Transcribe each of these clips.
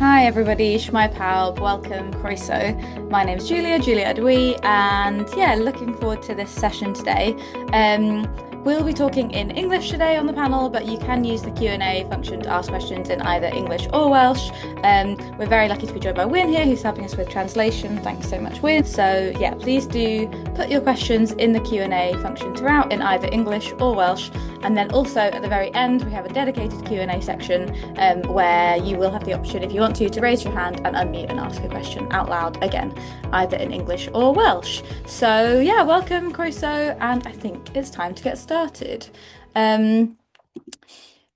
Hi everybody, Shmai Pal, welcome, Croeso. My name's Julia Adui, and yeah, looking forward to this session today. We'll be talking in English today on the panel, but you can use the Q&A function to ask questions in either English or Welsh. We're very lucky to be joined by Wyn here, who's helping us with translation. Thanks so much, Wyn. So yeah, please do put your questions in the Q&A function throughout in either English or Welsh. And then also at the very end, we have a dedicated Q&A section where you will have the option, if you want to raise your hand and unmute and ask a question out loud, again, either in English or Welsh. So yeah, welcome, Croeso, and I think it's time to get started.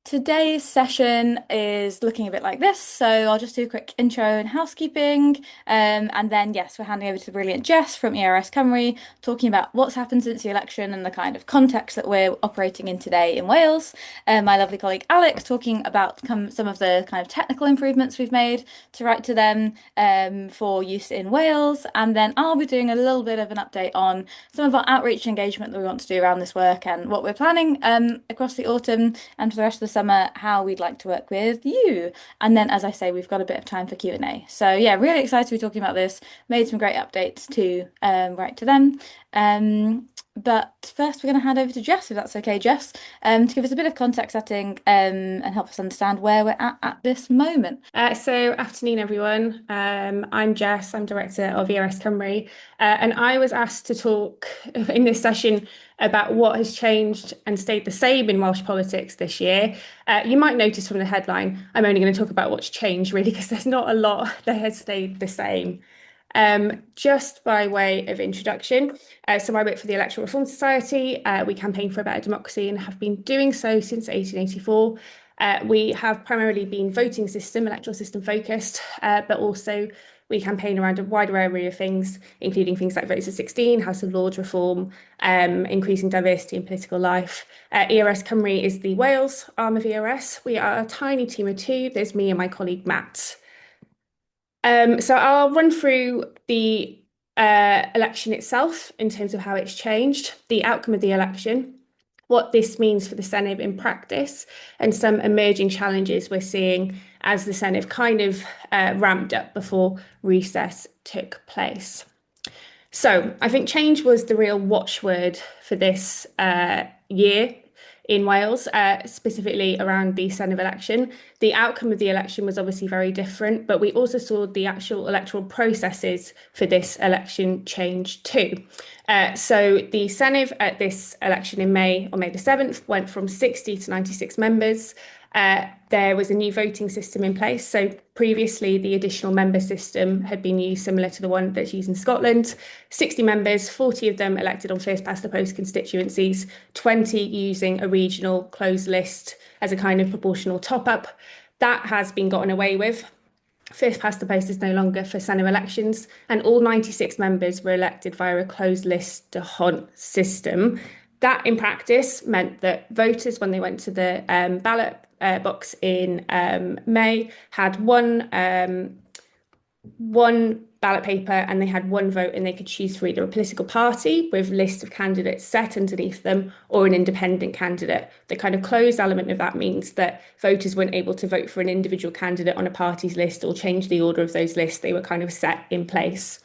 Today's session is looking a bit like this, so I'll just do a quick intro and housekeeping, and then yes, we're handing over to the brilliant Jess from ERS Cymru, talking about what's happened since the election and the kind of context that we're operating in today in Wales. My lovely colleague Alex talking about some of the kind of technical improvements we've made to WriteToThem for use in Wales, and then I'll be doing a little bit of an update on some of our outreach engagement that we want to do around this work and what we're planning across the autumn and for the rest of the summer, how we'd like to work with you. And then, as I say, we've got a bit of time for Q&A. So yeah, really excited to be talking about this. Made some great updates to WriteToThem. But first we're going to hand over to Jess, if that's okay, Jess, to give us a bit of context setting and help us understand where we're at this moment. So afternoon, everyone. I'm Jess, I'm Director of ERS Cymru, and I was asked to talk in this session about what has changed and stayed the same in Welsh politics this year. You might notice from the headline, I'm only going to talk about what's changed, really, because there's not a lot that has stayed the same. Just by way of introduction, so I work for the Electoral Reform Society. We campaign for a better democracy and have been doing so since 1884. We have primarily been electoral system focused, but also we campaign around a wider area of things, including things like Votes at 16, House of Lords reform, increasing diversity in political life. ERS Cymru is the Wales arm of ERS. We are a tiny team of two. There's me and my colleague Matt. So I'll run through the election itself in terms of how it's changed, the outcome of the election, what this means for the Senedd in practice, and some emerging challenges we're seeing as the Senedd kind of ramped up before recess took place. So I think change was the real watchword for this year in Wales, specifically around the Senedd election. The outcome of the election was obviously very different, but we also saw the actual electoral processes for this election change too. So the Senedd at this election on May the 7th, went from 60 to 96 members. There was a new voting system in place. So previously, the additional member system had been used similar to the one that's used in Scotland. 60 members, 40 of them elected on first past the post constituencies, 20 using a regional closed list as a kind of proportional top-up. That has been gotten away with. First past the post is no longer for Senedd elections, and all 96 members were elected via a closed list de Hont system. That, in practice, meant that voters, when they went to the ballot box in May, had one ballot paper and they had one vote, and they could choose for either a political party with a list of candidates set underneath them or an independent candidate. The kind of closed element of that means that voters weren't able to vote for an individual candidate on a party's list or change the order of those lists. They were kind of set in place.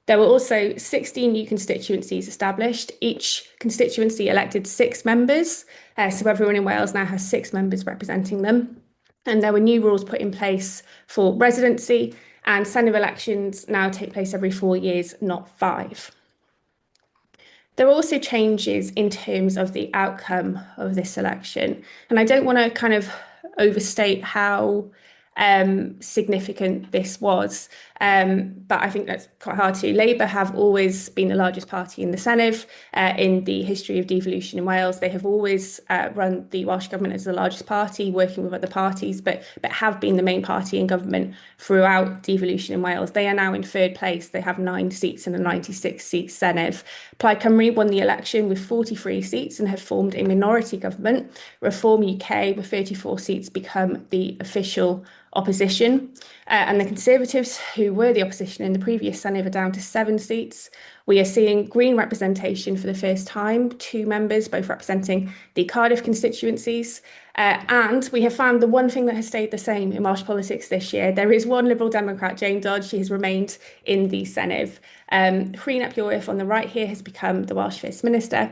There were also 16 new constituencies established. Each constituency elected 6 members. So everyone in Wales now has 6 members representing them. And there were new rules put in place for residency, and Senedd elections now take place every 4 years, not 5. There are also changes in terms of the outcome of this election. And I don't want to kind of overstate how significant this was, but I think that's quite hard to. Labour have always been the largest party in the Senedd. In the history of devolution in Wales, they have always run the Welsh Government as the largest party, working with other parties, but have been the main party in government throughout devolution in Wales. They are now in 3rd place. They have 9 seats in a 96-seat Senedd. Plaid Cymru won the election with 43 seats and have formed a minority government. Reform UK, with 34 seats, become the official opposition, and the Conservatives, who were the opposition in the previous Senedd, are down to 7 seats. We are seeing Green representation for the first time, 2 members, both representing the Cardiff constituencies. And we have found the one thing that has stayed the same in Welsh politics this year. There is one Liberal Democrat, Jane Dodge. She has remained in the Senedd. Rhun ap Iorwerth on the right here has become the Welsh First Minister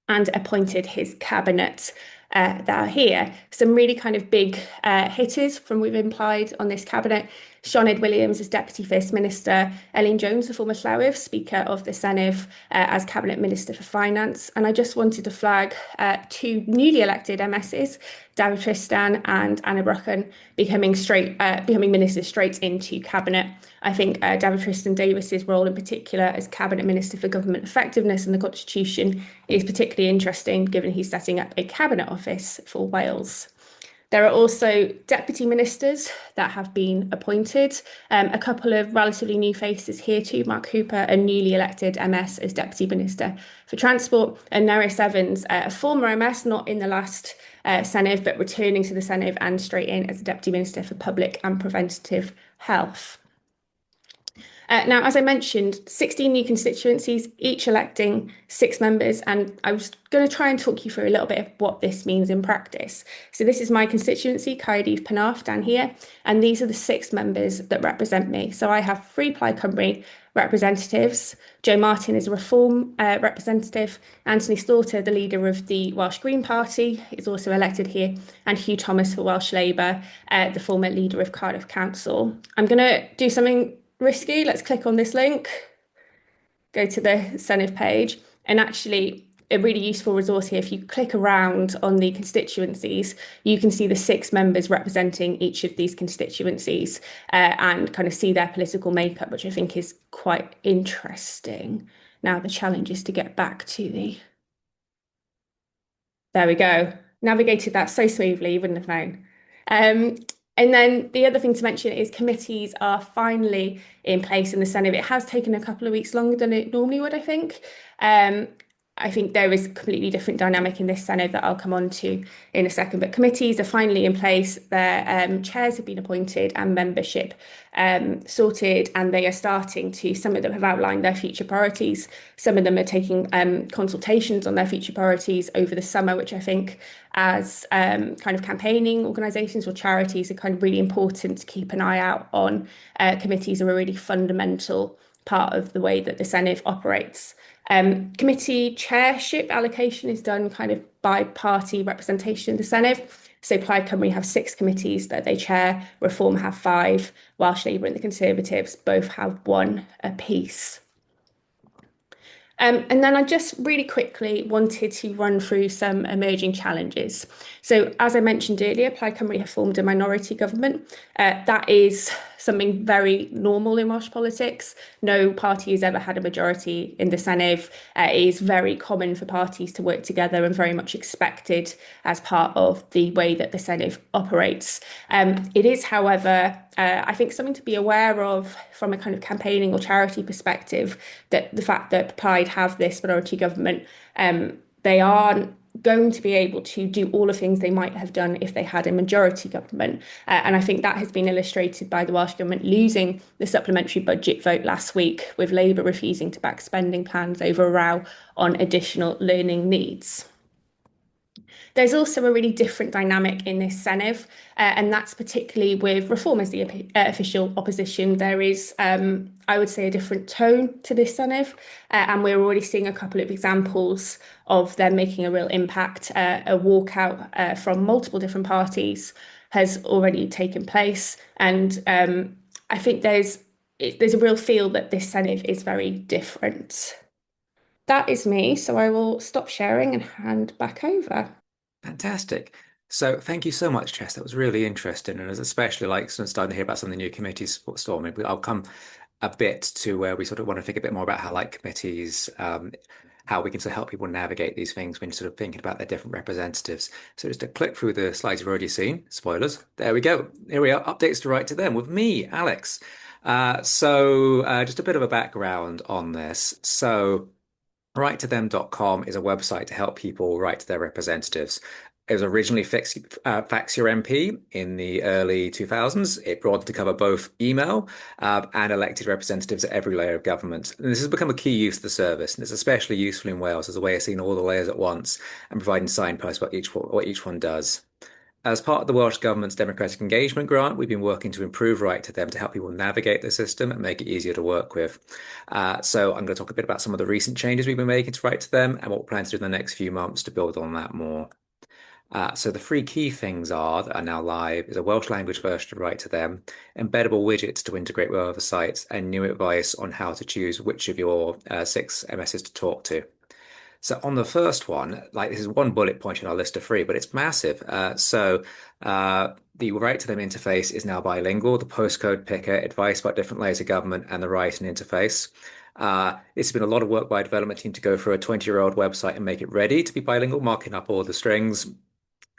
and appointed his cabinet that are here. Some really kind of big hitters from we've implied on this cabinet. Sioned Williams as Deputy First Minister, Elin Jones, the former Llywydd Speaker of the Senedd, as Cabinet Minister for Finance. And I just wanted to flag two newly elected MSs, David Tristan and Anna Brochan, becoming ministers straight into Cabinet. I think David Tristan Davis's role in particular as Cabinet Minister for Government Effectiveness and the Constitution is particularly interesting, given he's setting up a Cabinet Office for Wales. There are also deputy ministers that have been appointed. A couple of relatively new faces here too. Mark Hooper, a newly elected MS as Deputy Minister for Transport, and Nerys Evans, a former MS, not in the last Senedd, but returning to the Senedd and straight in as the Deputy Minister for Public and Preventative Health. Now, as I mentioned, 16 new constituencies, each electing 6 members, and I was going to try and talk you through a little bit of what this means in practice. So this is my constituency, Caerdydd Penarth, down here, and these are the 6 members that represent me. So I have 3 Plaid Cymru representatives. Joe Martin is a Reform representative. Anthony Slaughter, the leader of the Welsh Green Party, is also elected here, and Hugh Thomas for Welsh Labour, the former leader of Cardiff Council. I'm going to do something risky. Let's click on this link, go to the Senedd page, and actually a really useful resource here. If you click around on the constituencies, you can see the 6 members representing each of these constituencies and kind of see their political makeup, which I think is quite interesting. Now the challenge is to get back to there we go. Navigated that so smoothly, you wouldn't have known. And then the other thing to mention is committees are finally in place in the Senedd. It has taken a couple of weeks longer than it normally would, I think. I think there is a completely different dynamic in this Senedd that I'll come on to in a second. But committees are finally in place. Their chairs have been appointed and membership sorted, and they are starting to, some of them have outlined their future priorities. Some of them are taking consultations on their future priorities over the summer, which I think as kind of campaigning organisations or charities are kind of really important to keep an eye out on. Committees are a really fundamental part of the way that the Senedd operates. Committee chairship allocation is done kind of by party representation in the Senedd. So Plaid Cymru have 6 committees that they chair, Reform have 5, Welsh Labour and the Conservatives both have 1 apiece. And then I just really quickly wanted to run through some emerging challenges. So as I mentioned earlier, Plaid Cymru have formed a minority government. That is something very normal in Welsh politics. No party has ever had a majority in the Senedd. It is very common for parties to work together and very much expected as part of the way that the Senedd operates. It is, however, I think something to be aware of from a kind of campaigning or charity perspective, that the fact that Plaid have this minority government, they aren't going to be able to do all the things they might have done if they had a majority government. And I think that has been illustrated by the Welsh Government losing the supplementary budget vote last week, with Labour refusing to back spending plans over a row on additional learning needs. There's also a really different dynamic in this Senedd, and that's particularly with Reform as the official opposition. There is, I would say, a different tone to this Senedd, and we're already seeing a couple of examples of them making a real impact. A walkout from multiple different parties has already taken place, and I think there's a real feel that this Senedd is very different. That is me, so I will stop sharing and hand back over. Fantastic. So thank you so much, Jess. That was really interesting, and it's especially like starting to hear about some of the new committees storming. I'll come a bit to where we sort of want to think a bit more about how like committees, how we can sort of help people navigate these things when sort of thinking about their different representatives. So just to click through the slides you've already seen, spoilers. There we go. Here we are, updates to WriteToThem with me, Alex. Just a bit of a background on this. So WriteToThem.com is a website to help people write to their representatives. It was originally Fax Your MP in the early 2000s. It broadened to cover both email and elected representatives at every layer of government. And this has become a key use of the service, and it's especially useful in Wales as a way of seeing all the layers at once and providing signposts about what each one does. As part of the Welsh Government's Democratic Engagement Grant, we've been working to improve Right to Them to help people navigate the system and make it easier to work with. So I'm going to talk a bit about some of the recent changes we've been making to Right to Them and what we plan to do in the next few months to build on that more. So the three key things are that are now live is a Welsh language version of Right to Them, embeddable widgets to integrate with other sites, and new advice on how to choose which of your six MSs to talk to. So on the first one, like this is one bullet point in our list of three, but it's massive. The Write to Them interface is now bilingual. The postcode picker, advice about different layers of government, and the writing interface. It's been a lot of work by a development team to go through a 20-year-old website and make it ready to be bilingual, marking up all the strings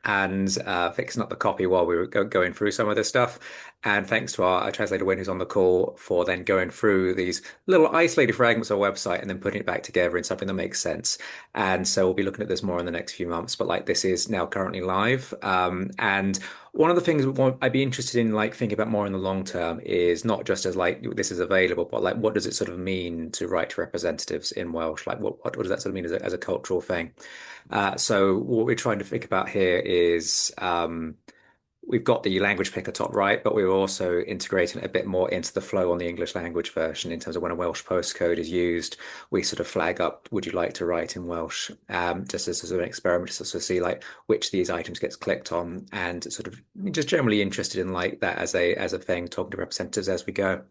and fixing up the copy while we were going through some of this stuff. And thanks to our translator Wayne, who's on the call, for then going through these little isolated fragments of our website and then putting it back together in something that makes sense. And so we'll be looking at this more in the next few months. But like this is now currently live. And one of the things I'd be interested in like thinking about more in the long term is not just as like this is available, but like what does it sort of mean to write to representatives in Welsh? Like what does that sort of mean as a cultural thing? So what we're trying to think about here is we've got the language picker top right, but we're also integrating a bit more into the flow on the English language version in terms of when a Welsh postcode is used, we sort of flag up, would you like to write in Welsh? Just as an experiment, just to sort of see like which of these items gets clicked on and sort of just generally interested in like that as a thing, talking to representatives as we go.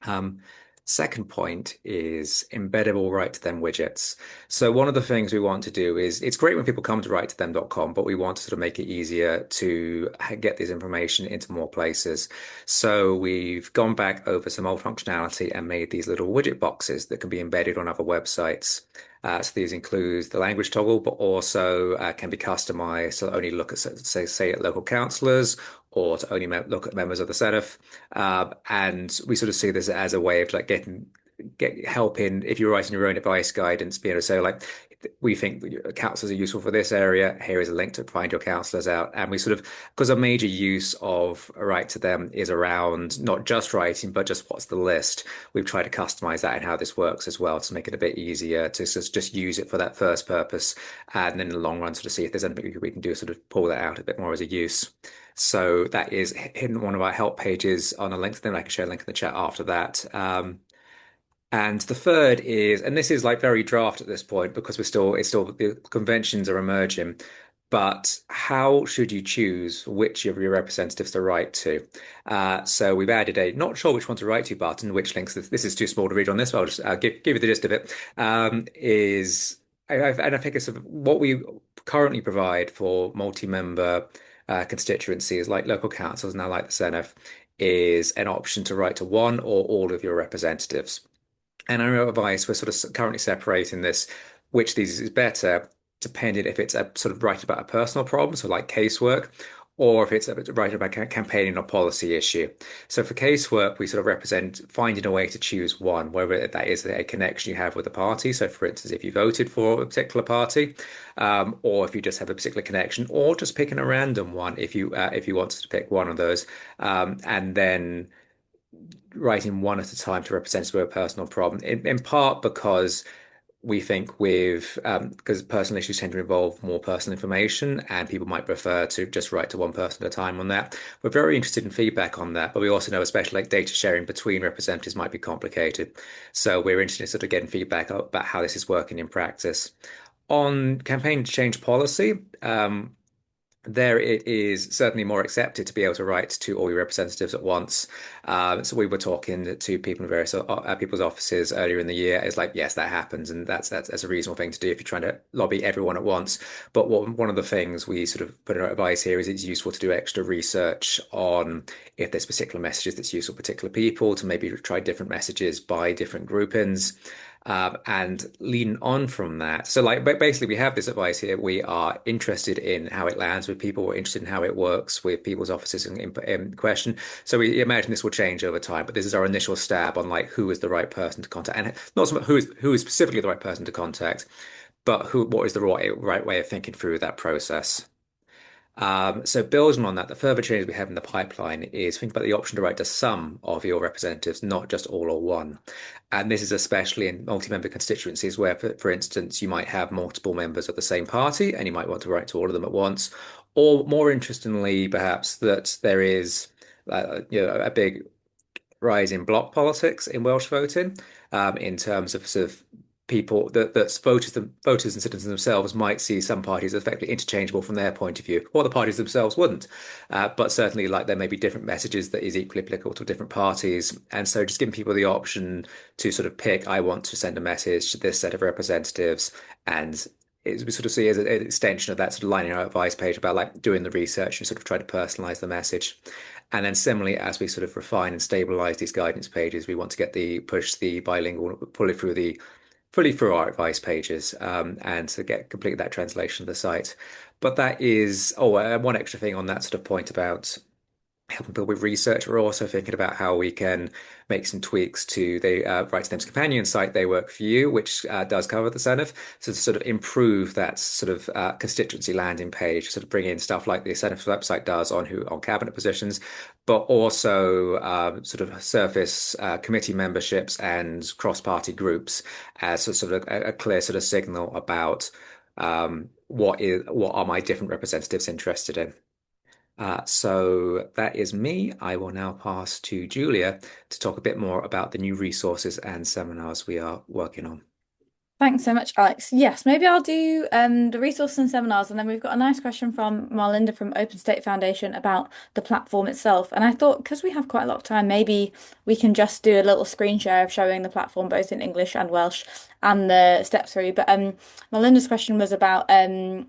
Um, Second point is embeddable write to them widgets. So one of the things we want to do is it's great when people come to writetothem.com, but we want to sort of make it easier to get this information into more places. So we've gone back over some old functionality and made these little widget boxes that can be embedded on other websites. So these include the language toggle, but also can be customized to only look at, say at local councillors or to only look at members of the Senedd. And we sort of see this as a way of like get help in if you're writing your own advice guidance, being able to say like we think councillors are useful for this area. Here is a link to find your councillors out. And we sort of because a major use of Write to Them is around not just writing, but just what's the list. We've tried to customize that and how this works as well to make it a bit easier to just use it for that first purpose. And then in the long run, sort of see if there's anything we can do, sort of pull that out a bit more as a use. So that is hidden in one of our help pages on a link to them. I can share a link in the chat after that. And the third is, and this is like very draft at this point because the conventions are emerging, but how should you choose which of your representatives to write to? So we've added a not sure which one to write to button, which links, this is too small to read on this, but I'll just give you the gist of it. And I think it's sort of what we currently provide for multi-member constituencies like local councils, now like the Senedd, is an option to write to one or all of your representatives. And our advice, we're sort of currently separating this, which of these is better, depending if it's a sort of write about a personal problem, so like casework, or if it's a write about campaigning or policy issue. So for casework, we sort of represent finding a way to choose one, whether that is a connection you have with the party. So for instance, if you voted for a particular party, or if you just have a particular connection, or just picking a random one if you wanted to pick one of those, and then writing one at a time to represent a personal problem, in part because we think because personal issues tend to involve more personal information and people might prefer to just write to one person at a time on that. We're very interested in feedback on that, but we also know especially like data sharing between representatives might be complicated. So we're interested in sort of getting feedback about how this is working in practice. On campaign change policy, there it is certainly more accepted to be able to write to all your representatives at once. So we were talking to people in various people's offices earlier in the year. It's like, yes, that happens, and that's a reasonable thing to do if you're trying to lobby everyone at once. But one of the things we sort of put in our advice here is it's useful to do extra research on if there's particular messages that's useful for particular people, to maybe try different messages by different groupings. And lean on from that. So like basically we have this advice here. We are interested in how it lands with people. We're interested in how it works with people's offices in question. So we imagine this will change over time, but this is our initial stab on like who is the right person to contact, and not so much who is specifically the right person to contact, but what is the right way of thinking through that process. So building on that, the further changes we have in the pipeline is think about the option to write to some of your representatives, not just all or one. And this is especially in multi-member constituencies where, for instance, you might have multiple members of the same party and you might want to write to all of them at once. or more interestingly, perhaps that there is a big rise in block politics in Welsh voting, in terms of sort of people that voters and citizens themselves might see some parties as effectively interchangeable from their point of view, or the parties themselves wouldn't. But certainly, like there may be different messages that is equally applicable to different parties, and so just giving people the option to sort of pick, I want to send a message to this set of representatives, and we sort of see as an extension of that sort of lining out advice page about like doing the research and sort of try to personalize the message. And then similarly, as we sort of refine and stabilize these guidance pages, we want to get push the bilingual fully through our advice pages, and to get complete that translation of the site. But that is, one extra thing on that sort of point about helping people with research. We're also thinking about how we can make some tweaks to the WriteToThem's companion site, They Work For You, which does cover the Senedd, so to sort of improve that sort of constituency landing page, sort of bring in stuff like the Senedd website does on cabinet positions, but also sort of surface committee memberships and cross-party groups as a sort of a clear sort of signal about what are my different representatives interested in. So that is me. I will now pass to Julia to talk a bit more about the new resources and seminars we are working on. Thanks so much, Alex. Yes, maybe I'll do the resources and seminars, and then we've got a nice question from Marlinda from Open State Foundation about the platform itself. And I thought because we have quite a lot of time, maybe we can just do a little screen share of showing the platform both in English and Welsh and the steps through. But Marlinda's question was about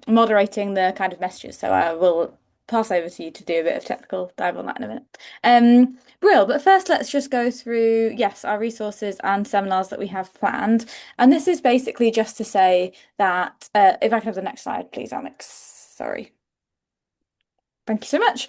moderating the kind of messages. So I will pass over to you to do a bit of technical dive on that in a minute. Brill, but first let's just go through, yes, our resources and seminars that we have planned. And this is basically just to say that, if I can have the next slide, please, Alex. Sorry. Thank you so much.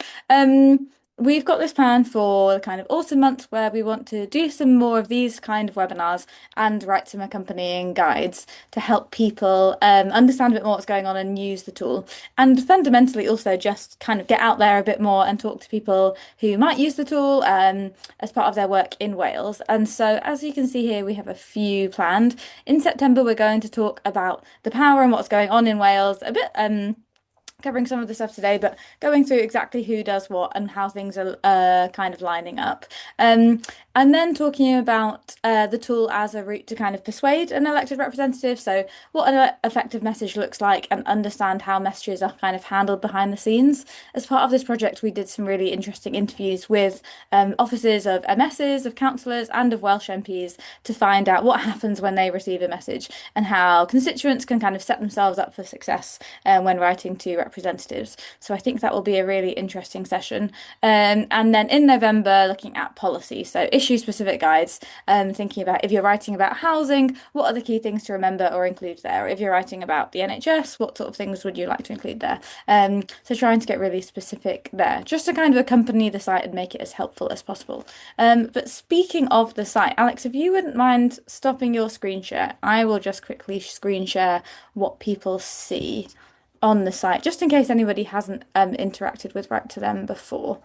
We've got this plan for the kind of autumn months where we want to do some more of these kind of webinars and write some accompanying guides to help people understand a bit more what's going on and use the tool. And fundamentally also just kind of get out there a bit more and talk to people who might use the tool as part of their work in Wales. And so as you can see here, we have a few planned. In September, we're going to talk about the power and what's going on in Wales, a bit covering some of the stuff today, but going through exactly who does what and how things are kind of lining up. And then talking about the tool as a route to kind of persuade an elected representative. So what an effective message looks like and understand how messages are kind of handled behind the scenes. As part of this project, we did some really interesting interviews with officers of MSs, of councillors and of Welsh MPs to find out what happens when they receive a message and how constituents can kind of set themselves up for success when writing to representatives. So I think that will be a really interesting session. And then in November, looking at policy. So issue-specific guides, thinking about if you're writing about housing, what are the key things to remember or include there? If you're writing about the NHS, what sort of things would you like to include there? So trying to get really specific there, just to kind of accompany the site and make it as helpful as possible. But speaking of the site, Alex, if you wouldn't mind stopping your screen share, I will just quickly screen share what people see on the site, just in case anybody hasn't interacted with WriteToThem before.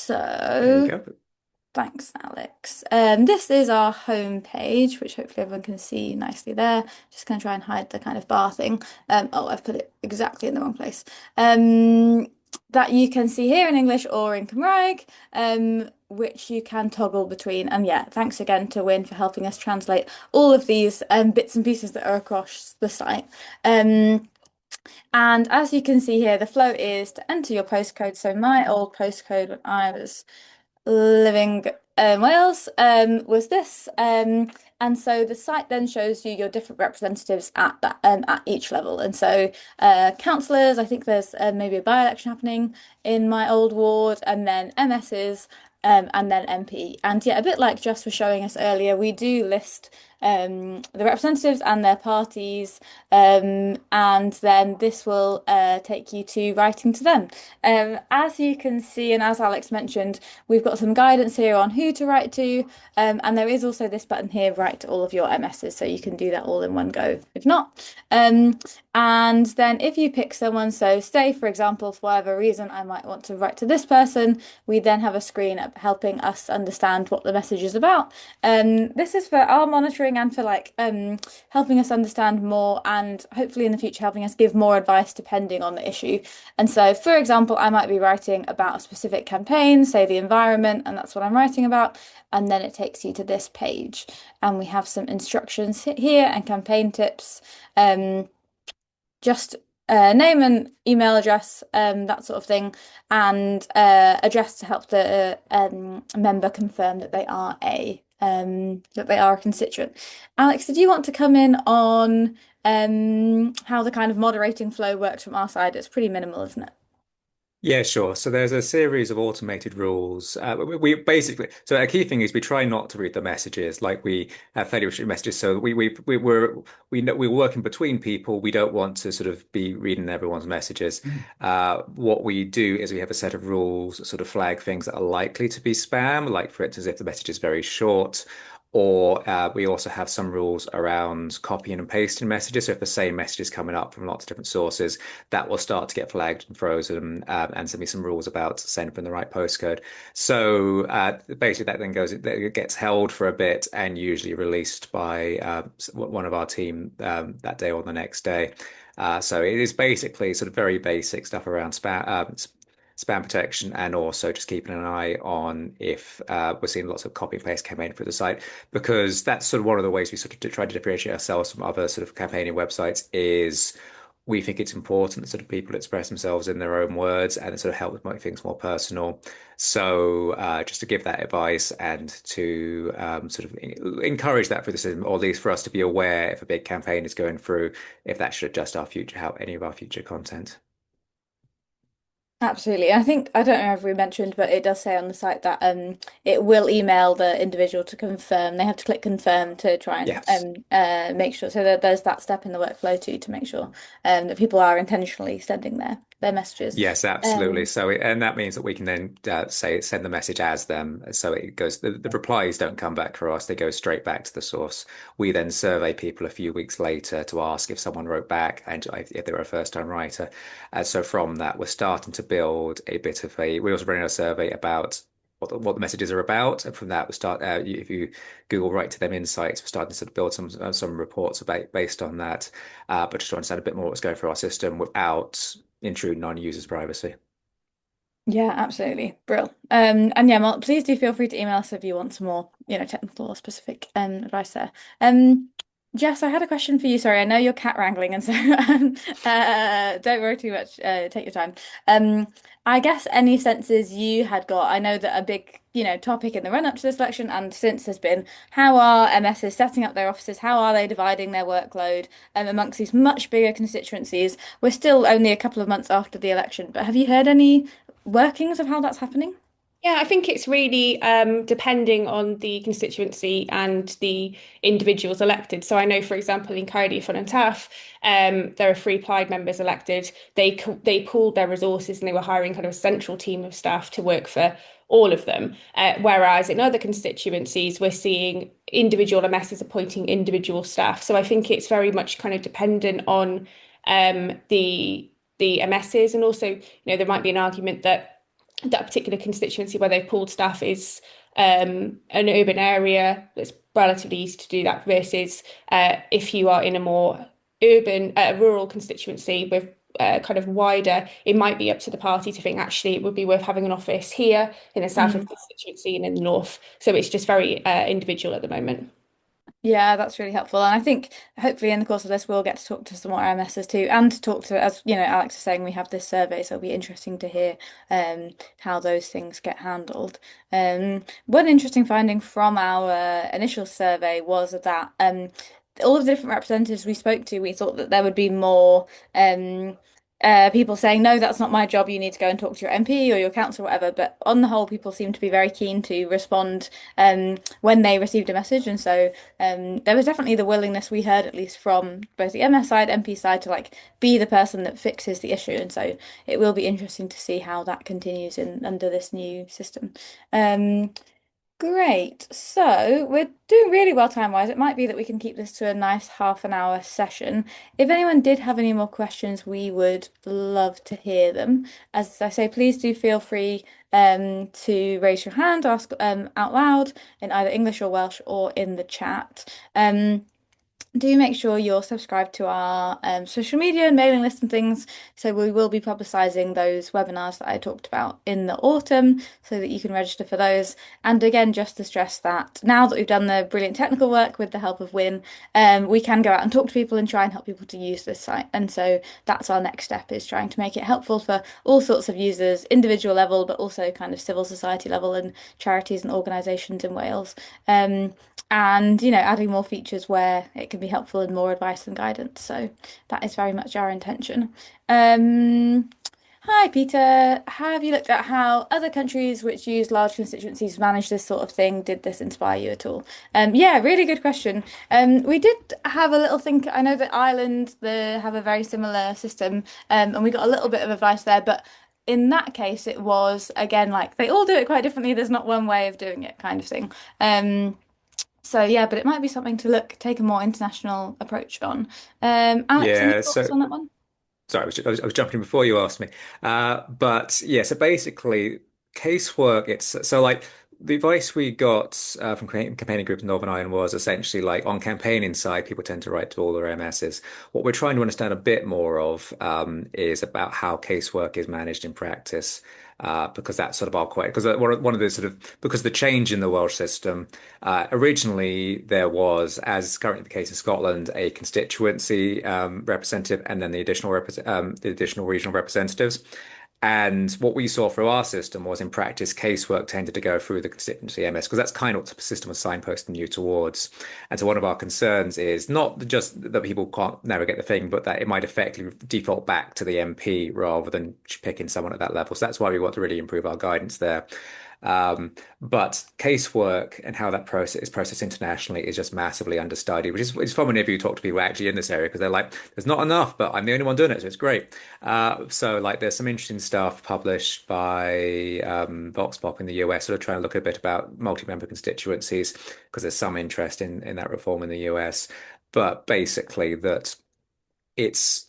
There you So go. thanks, Alex. This is our home page, which hopefully everyone can see nicely there. Just going to try and hide the kind of bar thing. Oh, I've put it exactly in the wrong place. That you can see here in English or in Cymraeg, which you can toggle between. And yeah, thanks again to Wyn for helping us translate all of these bits and pieces that are across the site. And as you can see here, the flow is to enter your postcode. So my old postcode when I was living in Wales was this. And so the site then shows you your different representatives at that at each level. And so councillors, I think there's maybe a by-election happening in my old ward, and then MSs. And then MP. And yeah, a bit like Jess was showing us earlier, we do list the representatives and their parties, and then this will take you to writing to them. As you can see, and as Alex mentioned, we've got some guidance here on who to write to, and there is also this button here, write to all of your MSs, so you can do that all in one go if not. And then if you pick someone, so say for example, for whatever reason, I might want to write to this person, we then have a screen up helping us understand what the message is about. This is for our monitoring and for like helping us understand more and hopefully in the future helping us give more advice depending on the issue. And so, for example, I might be writing about a specific campaign, say the environment, and that's what I'm writing about. And then it takes you to this page, and we have some instructions here and campaign tips. Um, just name and email address, that sort of thing, and address to help the member confirm that they are a constituent. Alex, did you want to come in on how the kind of moderating flow works from our side? It's pretty minimal, isn't it? Yeah, sure. So there's a series of automated rules. We basically, so a key thing is we try not to read the messages. Like we have fairly restricted messages. So we know we're working between people. We don't want to sort of be reading everyone's messages. What we do is we have a set of rules that sort of flag things that are likely to be spam. Like for instance, if the message is very short. Or we also have some rules around copying and pasting messages. So if the same message is coming up from lots of different sources, that will start to get flagged and frozen, and send me some rules about sending from the right postcode. So basically, that then goes, it gets held for a bit and usually released by one of our team that day or the next day. So it is basically sort of very basic stuff around spam protection and also just keeping an eye on if we're seeing lots of copy and paste campaign through the site because that's sort of one of the ways we sort of try to differentiate ourselves from other sort of campaigning websites is we think it's important that sort of people express themselves in their own words and it sort of help with make things more personal. So just to give that advice and to sort of encourage that for the system, or at least for us to be aware if a big campaign is going through, if that should adjust our future, how any of our future content. Absolutely. I think I don't know if we mentioned, but it does say on the site that it will email the individual to confirm. They have to click confirm to try and Yes. make sure so that there's that step in the workflow too to make sure that people are intentionally sending their messages. Yes, absolutely. Um So, and that means that we can then say send the message as them. So it goes, the replies don't come back for us. They go straight back to the source. We then survey people a few weeks later to ask if someone wrote back and if they were a first time writer. So from that, we're starting to build a bit of a, we also bring in a survey about what the messages are about. And from that, we start, if you Google WriteToThem insights, we're starting to sort of build some reports about based on that, but just to understand a bit more what's going through our system without intruding on users' privacy. yeah, absolutely. Brill. And yeah, Mark, please do feel free to email us if you want some more, technical or specific advice there. Jess, I had a question for you. Sorry, I know you're cat wrangling, and so don't worry too much. Take your time. Um, I guess any senses you had got. I know that a big, topic in the run up to this election and since has been how are MSs setting up their offices? How are they dividing their workload amongst these much bigger constituencies? We're still only a couple of months after the election, but have you heard any workings of how that's happening? Yeah, I think it's really depending on the constituency and the individuals elected. So I know, for example, in Cardiff and Taff, there are three Plaid members elected. They pooled their resources and they were hiring kind of a central team of staff to work for all of them. Whereas in other constituencies, we're seeing individual MSs appointing individual staff. So I think it's very much kind of dependent on the MSs, and also, there might be an argument that that particular constituency where they've pulled staff is an urban area that's relatively easy to do that versus if you are in a more urban, rural constituency with kind of wider, it might be up to the party to think actually it would be worth having an office here in the south of the constituency and in the north. So it's just very individual at the moment. Yeah, that's really helpful. And I think hopefully in the course of this, we'll get to talk to some more MSs too, and to talk to, as Alex is saying, we have this survey, so it'll be interesting to hear how those things get handled. One interesting finding from our initial survey was that all of the different representatives we spoke to, we thought that there would be more people saying, no, that's not my job. You need to go and talk to your MP or your council or whatever. But on the whole, people seem to be very keen to respond when they received a message. And so there was definitely the willingness we heard, at least from both the MS side, MP side, to like be the person that fixes the issue. And so it will be interesting to see how that continues in under this new system. Great. So we're doing really well time-wise. It might be that we can keep this to a nice half an hour session. If anyone did have any more questions, we would love to hear them. As I say, please do feel free to raise your hand, ask out loud in either English or Welsh or in the chat. Do make sure you're subscribed to our social media and mailing list and things. So we will be publicising those webinars that I talked about in the autumn so that you can register for those. And again, just to stress that now that we've done the brilliant technical work with the help of Win, we can go out and talk to people and try and help people to use this site. And so that's our next step, is trying to make it helpful for all sorts of users, individual level, but also kind of civil society level and charities and organisations in Wales. And adding more features where it can be helpful and more advice and guidance. So that is very much our intention. Um, Hi Peter, have you looked at how other countries which use large constituencies manage this sort of thing? Did this inspire you at all? Yeah, really good question. We did have a little think. I know that Ireland they have a very similar system, and we got a little bit of advice there, but in that case, it was again like they all do it quite differently. There's not one way of doing it, kind of thing. So yeah, but it might be something to take a more international approach on. Alex, any Yeah, thoughts so on that one? sorry, I was jumping in before you asked me. But yeah, so basically, casework, it's so like the advice we got from campaigning groups in Northern Ireland was essentially like on campaigning side, people tend to write to all their MSs. What we're trying to understand a bit more of is about how casework is managed in practice. Because that's sort of our question. Because one of the sort of because the change in the Welsh system, originally there was, as currently the case in Scotland, a constituency representative and then the additional regional representatives. And what we saw through our system was, in practice, casework tended to go through the constituency MS because that's kind of what the system was signposting you towards. And so one of our concerns is not just that people can't navigate the thing, but that it might effectively default back to the MP rather than picking someone at that level. So that's why we want to really improve our guidance there. But casework and how that process is processed internationally is just massively understudied, which is it's fun whenever you talk to people actually in this area because they're like, there's not enough, but I'm the only one doing it, so it's great. So like there's some interesting stuff published by Vox Pop in the US, sort of trying to look a bit about multi-member constituencies because there's some interest in that reform in the US. But basically that it's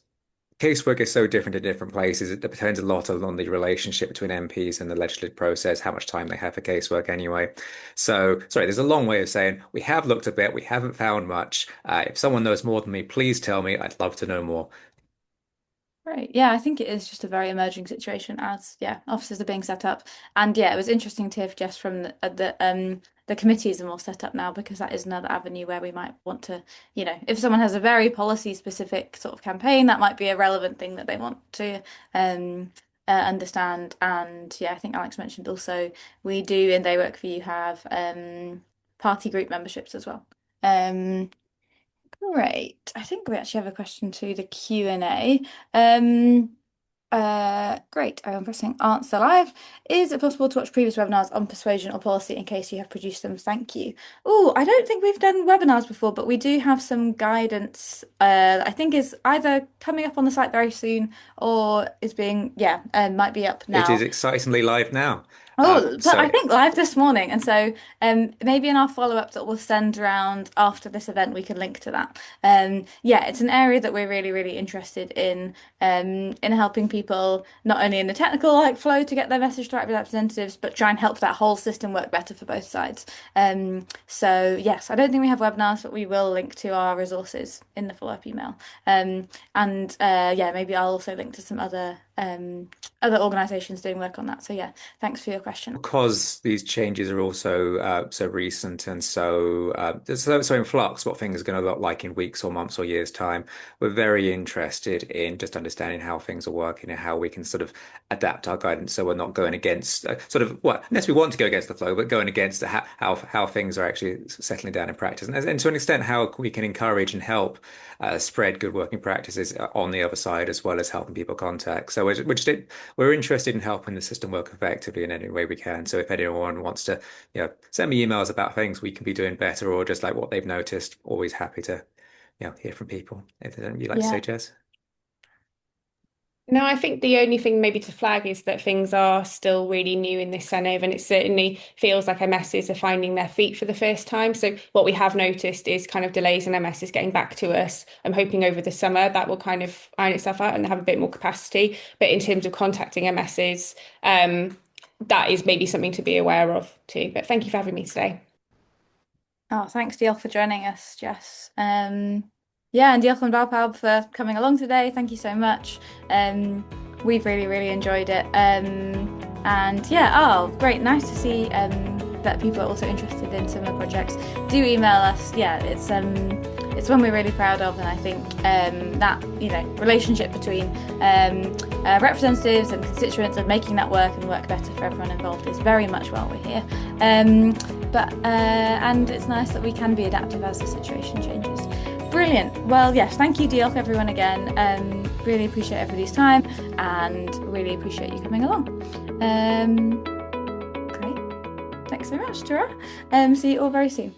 casework is so different in different places. It depends a lot on the relationship between MPs and the legislative process, how much time they have for casework anyway. So, sorry, there's a long way of saying we have looked a bit, we haven't found much. If someone knows more than me, please tell me. I'd love to know more. Right. Yeah, I think it is just a very emerging situation as offices are being set up. And yeah, it was interesting to hear just from the committees are more set up now because that is another avenue where we might want to, if someone has a very policy specific sort of campaign, that might be a relevant thing that they want to understand. And yeah, I think Alex mentioned also we do in They Work For You have party group memberships as well. Um Great. I think we actually have a question to the Q&A. Great. I'm pressing answer live. Is it possible to watch previous webinars on persuasion or policy in case you have produced them? Thank you. Oh, I don't think we've done webinars before, but we do have some guidance. I think is either coming up on the site very soon or is being, might be up It is now. excitingly live now. Oh, but I So think live this morning, and so maybe in our follow-up that we'll send around after this event, we can link to that. Yeah, it's an area that we're really, really interested in helping people not only in the technical like flow to get their message to representatives, but try and help that whole system work better for both sides. So yes, I don't think we have webinars, but we will link to our resources in the follow-up email. And yeah, maybe I'll also link to some other organisations doing work on that. So yeah. Thanks for your question. because these changes are also so recent and so in flux, what things are going to look like in weeks or months or years' time, we're very interested in just understanding how things are working and how we can sort of adapt our guidance so we're not going against unless we want to go against the flow, but going against how things are actually settling down in practice, and to an extent how we can encourage and help spread good working practices on the other side as well as helping people contact. So we're interested in helping the system work effectively in any way we can. So if anyone wants to, send me emails about things we can be doing better or just like what they've noticed, always happy to, hear from people. Anything you'd like to say, Yeah. Jess? No, I think the only thing maybe to flag is that things are still really new in this Senedd, and it certainly feels like MSs are finding their feet for the first time. So what we have noticed is kind of delays in MSs getting back to us. I'm hoping over the summer that will kind of iron itself out and have a bit more capacity. But in terms of contacting MSs, that is maybe something to be aware of too. But thank you for having me today. Oh, thanks, Diolch, for joining us, Jess. Yeah, and diolch yn fawr pawb for coming along today. Thank you so much. We've really, really enjoyed it. And yeah, oh, great. Nice to see that people are also interested in similar projects. Do email us. Yeah, it's one we're really proud of, and I think that relationship between representatives and constituents and making that work and work better for everyone involved is very much why we're here. And it's nice that we can be adaptive as the situation changes. Brilliant. Well, yes, thank you, Diolch, everyone, again. Really appreciate everybody's time and really appreciate you coming along. Great. Thanks so much, Tara. See you all very soon.